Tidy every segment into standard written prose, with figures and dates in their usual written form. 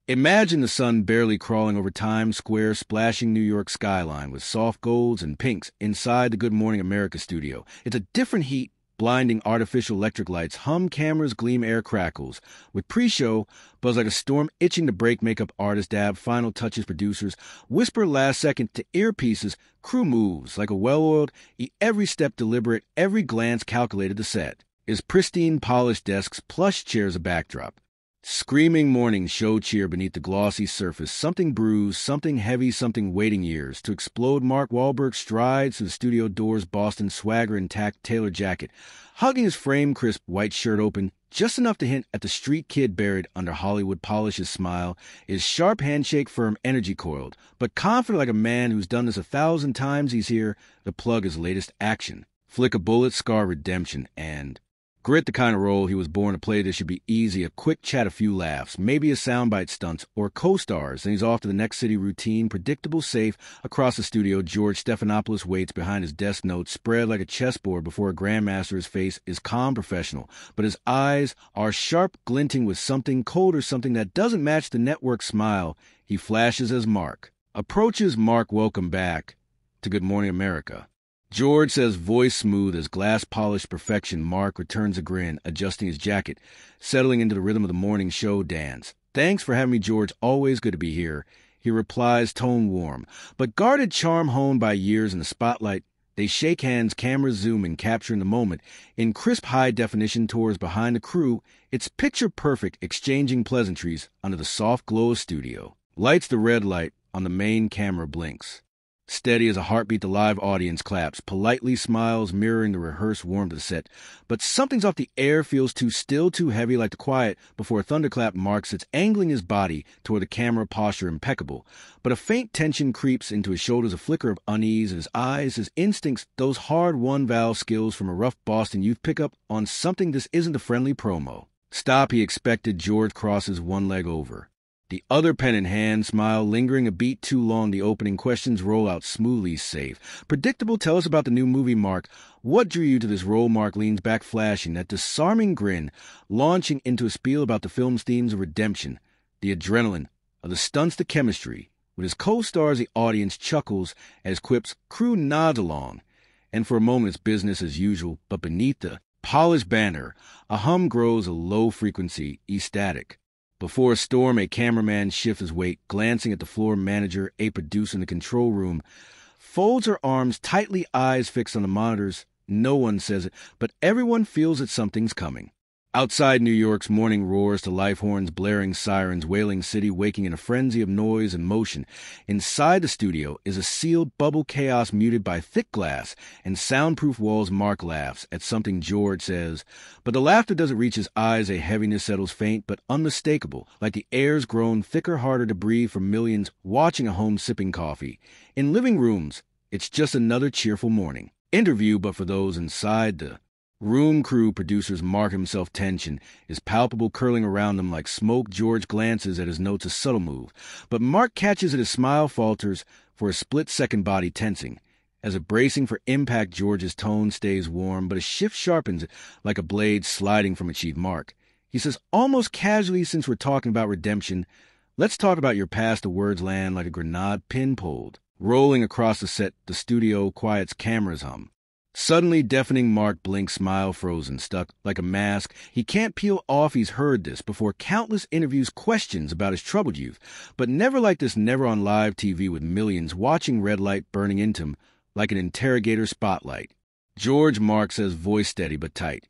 Imagine the sun barely crawling over Times Square, splashing New York skyline with soft golds and pinks inside the Good Morning America studio. It's a different heat, blinding artificial electric lights, hum cameras, gleam air crackles. With pre-show, buzz like a storm itching to break, makeup artists dab final touches, producers whisper last second to earpieces, crew moves like a well-oiled, every step deliberate, every glance calculated to set. Is pristine polished desks, plush chairs a backdrop. Screaming morning show cheer beneath the glossy surface, something bruised, something heavy, something waiting years to explode. Mark Wahlberg strides through the studio doors, Boston swagger intact, tailored jacket, hugging his frame crisp white shirt open, just enough to hint at the street kid buried under Hollywood polish. His smile, his sharp handshake firm, energy coiled, but confident like a man who's done this 1,000 times. He's here to plug his latest action. Flick a bullet, scar redemption, and grit, the kind of role he was born to play. This should be easy, a quick chat, a few laughs, maybe a soundbite stunts, or co-stars, and he's off to the next city routine, predictable, safe. Across the studio, George Stephanopoulos waits behind his desk, notes spread like a chessboard before a grandmaster. His face is calm, professional, but his eyes are sharp, glinting with something colder, something that doesn't match the network smile he flashes as Mark approaches. Mark, welcome back to Good Morning America. George says, voice smooth as glass-polished perfection. Mark returns a grin, adjusting his jacket, settling into the rhythm of the morning show dance. Thanks for having me, George. Always good to be here. He replies, tone warm, but guarded, charm honed by years in the spotlight. They shake hands, cameras zooming, capturing the moment. In crisp high definition, tours behind the crew. It's picture perfect, exchanging pleasantries under the soft glow of studio. Lights, the red light on the main camera blinks. Steady as a heartbeat, the live audience claps, politely smiles, mirroring the rehearsed warmth of the set. But something's off. The air feels too still, too heavy, like the quiet before a thunderclap. Mark sits, angling his body toward the camera, posture impeccable. But a faint tension creeps into his shoulders, a flicker of unease in his eyes, his instincts, those hard-won valve skills from a rough Boston youth, pick up on something. This isn't a friendly promo. Stop, he expected. George crosses one leg over the other, pen in hand, smile lingering a beat too long. The opening questions roll out smoothly, safe, predictable. Tell us about the new movie, Mark. What drew you to this role? Mark leans back, flashing that disarming grin, launching into a spiel about the film's themes of redemption, the adrenaline of the stunts, the chemistry. With his co-stars, the audience chuckles as quips, crew nods along, and for a moment it's business as usual. But beneath the polished banner, a hum grows, a low frequency, ecstatic. Before a storm, a cameraman shifts his weight, glancing at the floor manager. A producer in the control room folds her arms tightly, eyes fixed on the monitors. No one says it, but everyone feels that something's coming. Outside, New York's morning roars to life, horns, blaring sirens, wailing city waking in a frenzy of noise and motion. Inside the studio is a sealed bubble, chaos muted by thick glass and soundproof walls. Mark laughs at something George says, but the laughter doesn't reach his eyes. A heaviness settles, faint but unmistakable, like the air's grown thicker, harder to breathe for millions watching at home, sipping coffee. In living rooms, it's just another cheerful morning interview, but for those inside the room, crew, producers, Mark himself, tension is palpable, curling around them like smoke. George glances at his notes, a subtle move, but Mark catches it. His smile falters for a split-second, body tensing. As if bracing for impact, George's tone stays warm, but a shift sharpens it like a blade sliding from a sheath. Mark, he says almost casually, since we're talking about redemption, let's talk about your past. The words land like a grenade pin-pulled. Rolling across the set, the studio quiets, cameras hum. Suddenly deafening. Mark blinks, smile frozen, stuck like a mask. He can't peel off. He's heard this before, countless interviews, questions about his troubled youth, but never like this, never on live TV with millions watching, red light burning into him like an interrogator spotlight. George, Mark says, voice steady but tight,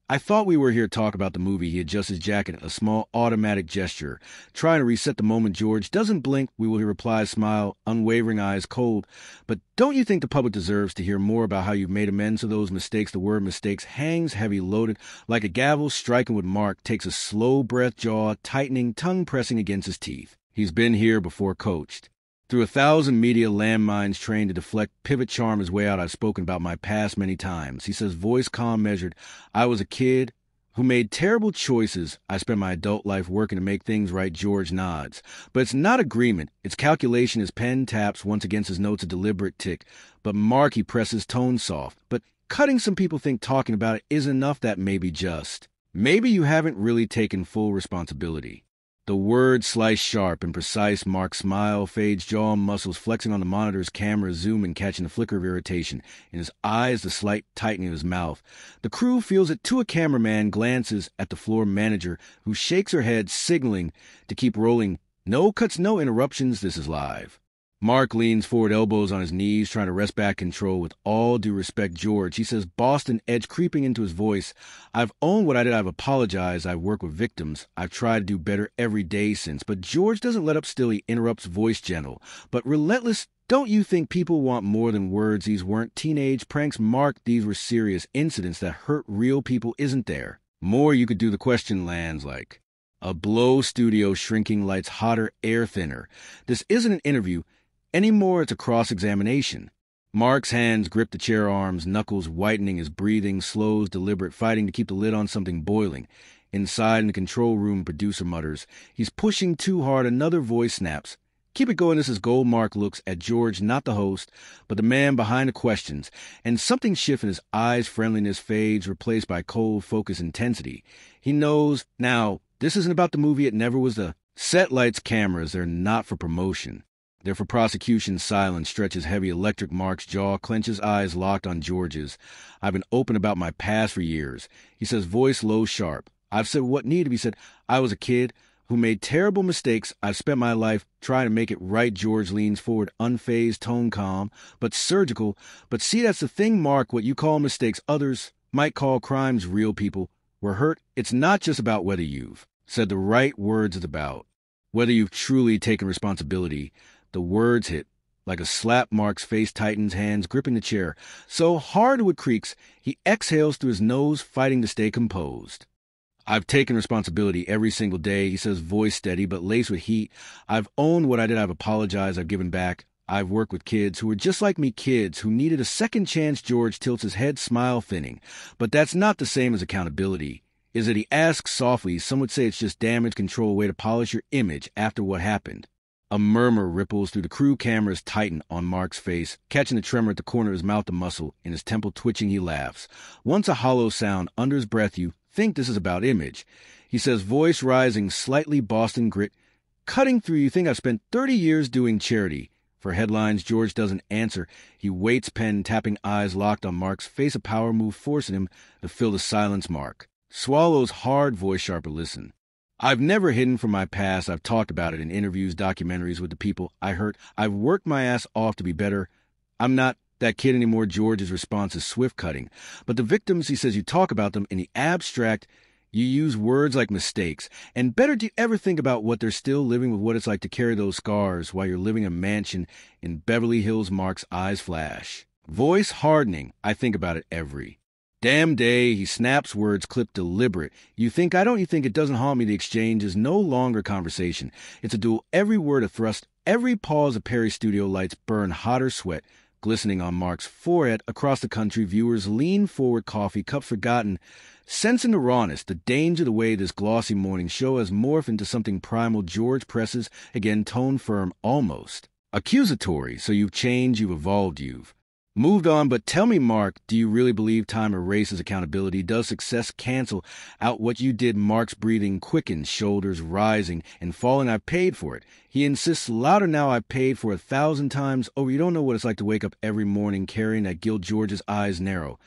I thought we were here to talk about the movie. He adjusts his jacket, a small automatic gesture, trying to reset the moment. George doesn't blink. We will, he replies, smile, unwavering, eyes cold. But don't you think the public deserves to hear more about how you've made amends for those mistakes? The word mistakes hangs heavy, loaded, like a gavel striking. With Mark takes a slow breath, jaw tightening, tongue pressing against his teeth. He's been here before, coached through 1,000 media landmines, trained to deflect, pivot, charm his way out. I've spoken about my past many times. He says, voice calm, measured. I was a kid who made terrible choices. I spent my adult life working to make things right. George nods. But it's not agreement. It's calculation. His pen taps once against his notes, a deliberate tick. But Mark, he presses, tone soft. But cutting, some people think talking about it isn't enough. That may be just. Maybe you haven't really taken full responsibility The words slice sharp and precise. Mark's smile fades, jaw muscles flexing on the monitor's camera, zoom and catching the flicker of irritation. In his eyes, the slight tightening of his mouth. The crew feels it too. A cameraman glances at the floor manager, who shakes her head, signaling to keep rolling. No cuts, no interruptions. This is live. Mark leans forward, elbows on his knees, trying to wrest back control. With all due respect, George, he says, Boston edge creeping into his voice. I've owned what I did. I've apologized. I've worked with victims. I've tried to do better every day since. But George doesn't let up still. He interrupts, voice gentle, but relentless. Don't you think people want more than words? These weren't teenage pranks, Mark. These were serious incidents that hurt real people, isn't there? More you could do. The question lands like a blow. Studio shrinking, lights hotter, air thinner. This isn't an interview. Anymore, it's a cross-examination. Mark's hands grip the chair arms, knuckles whitening. His breathing slows, deliberate, fighting to keep the lid on something boiling. Inside in the control room, producer mutters, he's pushing too hard. Another voice snaps, keep it going. This is gold. Mark looks at George, not the host, but the man behind the questions, and something shifts in his eyes. Friendliness fades, replaced by cold, focused intensity. He knows now this isn't about the movie. It never was. The set lights, cameras, they're not for promotion. They're for prosecution. Silence stretches heavy. Electric. Mark's jaw clenches, eyes locked on George's. I've been open about my past for years. He says, voice low, sharp. I've said what needed to be said. I was a kid who made terrible mistakes. I've spent my life trying to make it right. George leans forward, unfazed, tone calm, but surgical. But see, that's the thing, Mark. What you call mistakes, others might call crimes. Real people were hurt. It's not just about whether you've said the right words. It's about whether you've truly taken responsibility. The words hit like a slap. Mark's face tightens, hands gripping the chair so hard it creaks. He exhales through his nose, fighting to stay composed. I've taken responsibility every single day, he says, voice steady but laced with heat. I've owned what I did. I've apologized. I've given back. I've worked with kids who were just like me, kids who needed a second chance. George tilts his head, smile thinning. But that's not the same as accountability, is it? He asks softly. Some would say it's just damage control, a way to polish your image after what happened. A murmur ripples through the crew. Cameras tighten on Mark's face, catching the tremor at the corner of his mouth, the muscle in his temple twitching. He laughs. Once a hollow sound under his breath. You think this is about image, he says, voice rising slightly, Boston grit cutting through. You think I've spent 30 years doing charity for headlines? George doesn't answer. He waits, pen tapping, eyes locked on Mark's face. A power move forcing him to fill the silence. Mark swallows hard, voice sharper. Listen, I've never hidden from my past. I've talked about it in interviews, documentaries, with the people I hurt. I've worked my ass off to be better. I'm not that kid anymore. George's response is swift, cutting. But the victims, he says, you talk about them in the abstract. You use words like mistakes. And better, do you ever think about what they're still living with, what it's like to carry those scars while you're living in a mansion in Beverly Hills? Mark's eyes flash, voice hardening. I think about it every damn day. He snaps, words clipped, deliberate. You think I don't? You think it doesn't haunt me? The exchange is no longer conversation. It's a duel. Every word a thrust. Every pause a parry. Studio lights burn hotter, sweat glistening on Mark's forehead. Across the country, viewers lean forward, coffee cups forgotten, sensing the rawness, the danger, the way this glossy morning show has morphed into something primal. George presses again, tone firm, almost accusatory. So you've changed, you've evolved, you've moved on. But tell me, Mark, do you really believe time erases accountability? Does success cancel out what you did? Mark's breathing quickens, shoulders rising and falling. I paid for it. He insists louder now. I paid for 1,000 times over. You don't know what it's like to wake up every morning carrying that guilt. George's eyes narrow.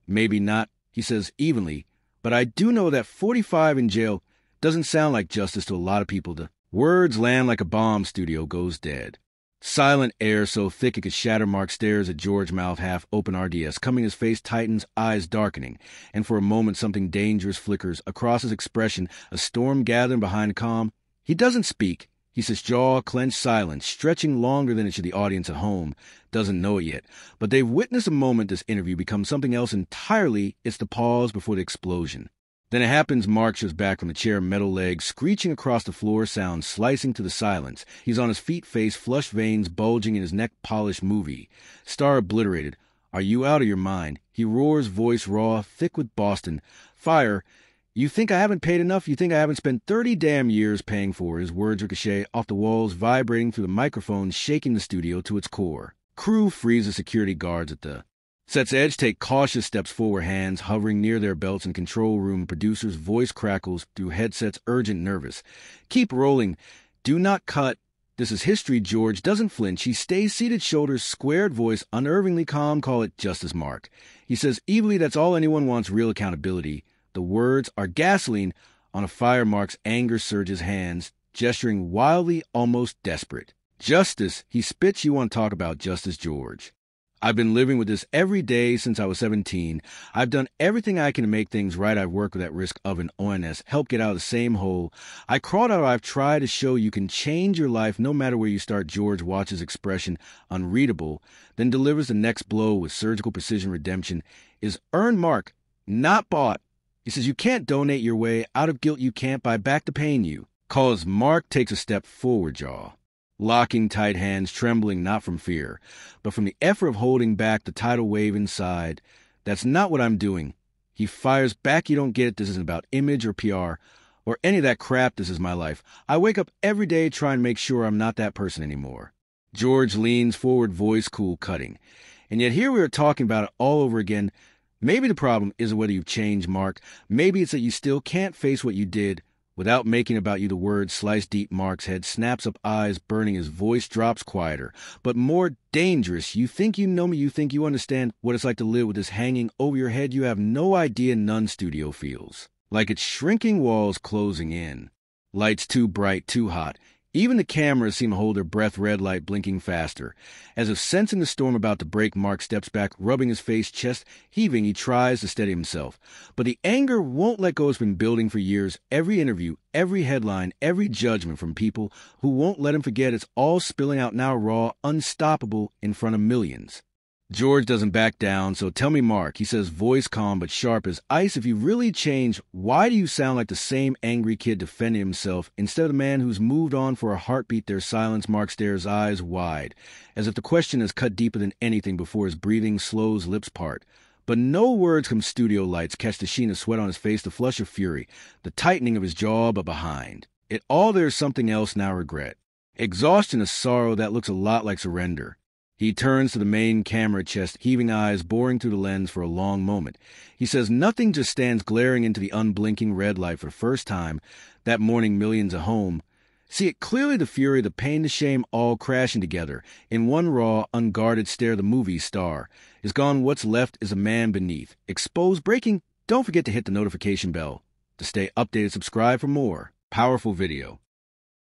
Maybe not, he says evenly, but I do know that 45 in jail doesn't sound like justice to a lot of people. The words land like a bomb. Studio goes dead. Silent air so thick it could shatter. Mark stares at George, mouth half open, RDS coming. His face tightens, eyes darkening, and for a moment something dangerous flickers across his expression, a storm gathering behind the calm. He doesn't speak. He sits, jaw clenched, silence, stretching longer than it should. The audience at home doesn't know it yet, but they've witnessed a moment. This interview becomes something else entirely. It's the pause before the explosion. Then it happens. Mark shows back from the chair, metal legs screeching across the floor, sound slicing to the silence. He's on his feet, face flushed, veins bulging in his neck, polished movie star obliterated. Are you out of your mind? He roars, voice raw, thick with Boston fire. You think I haven't paid enough? You think I haven't spent 30 damn years paying for? His words ricochet off the walls, vibrating through the microphone, shaking the studio to its core. Crew freezes, security guards at the Sets Edge take cautious steps forward, hands hovering near their belts in control room. Producer's voice crackles through headsets, urgent, nervous. Keep rolling. Do not cut. This is history. George doesn't flinch. He stays seated, shoulders squared, voice unnervingly calm. Call it justice, Mark. He says evilly, that's all anyone wants, real accountability. The words are gasoline on a fire. Mark's anger surges, hands gesturing wildly, almost desperate. Justice, he spits. You want to talk about justice, George? I've been living with this every day since I was 17. I've done everything I can to make things right. I've worked with at risk of an ONS, helped get out of the same hole. I crawled out. I've tried to show you can change your life no matter where you start. George watches expression unreadable, then delivers the next blow with surgical precision. Redemption is earned, Mark, not bought. He says you can't donate your way out of guilt. You can't buy back the pain you cause. Mark takes a step forward, jaw locking tight, hands trembling, not from fear, but from the effort of holding back the tidal wave inside. That's not what I'm doing. He fires back. You don't get it. This isn't about image or PR or any of that crap. This is my life. I wake up every day trying to make sure I'm not that person anymore. George leans forward, voice cool, cutting. And yet here we are talking about it all over again. Maybe the problem isn't whether you've changed, Mark. Maybe it's that you still can't face what you did without making about you the words slice deep. Mark's head snaps up, eyes burning. His voice drops quieter, but more dangerous. You think you know me. You think you understand what it's like to live with this hanging over your head. You have no idea. None. Studio feels like its shrinking walls closing in. Lights too bright, too hot. Even the cameras seem to hold their breath, red light blinking faster. As if sensing the storm about to break, Mark steps back, rubbing his face, chest heaving. He tries to steady himself. But the anger won't let go. It's been building for years. Every interview, every headline, every judgment from people who won't let him forget. It's all spilling out now, raw, unstoppable, in front of millions. George doesn't back down. So tell me, Mark, he says, voice calm but sharp as ice, if you really changed, why do you sound like the same angry kid defending himself instead of the man who's moved on for a heartbeat? There's silence. Mark stares, eyes wide, as if the question has cut deeper than anything before. His breathing slows, lips part. But no words come. Studio lights catch the sheen of sweat on his face, the flush of fury, the tightening of his jaw, but behind it all there's something else now. Regret, exhaustion, a sorrow that looks a lot like surrender. He turns to the main camera, chest heaving, eyes boring through the lens for a long moment. He says nothing, just stands glaring into the unblinking red light. For the first time that morning, millions at home see it clearly. The fury, the pain, the shame, all crashing together in one raw, unguarded stare. The movie star is gone. What's left is a man beneath. Exposed, breaking. Don't forget to hit the notification bell to stay updated. Subscribe for more powerful video.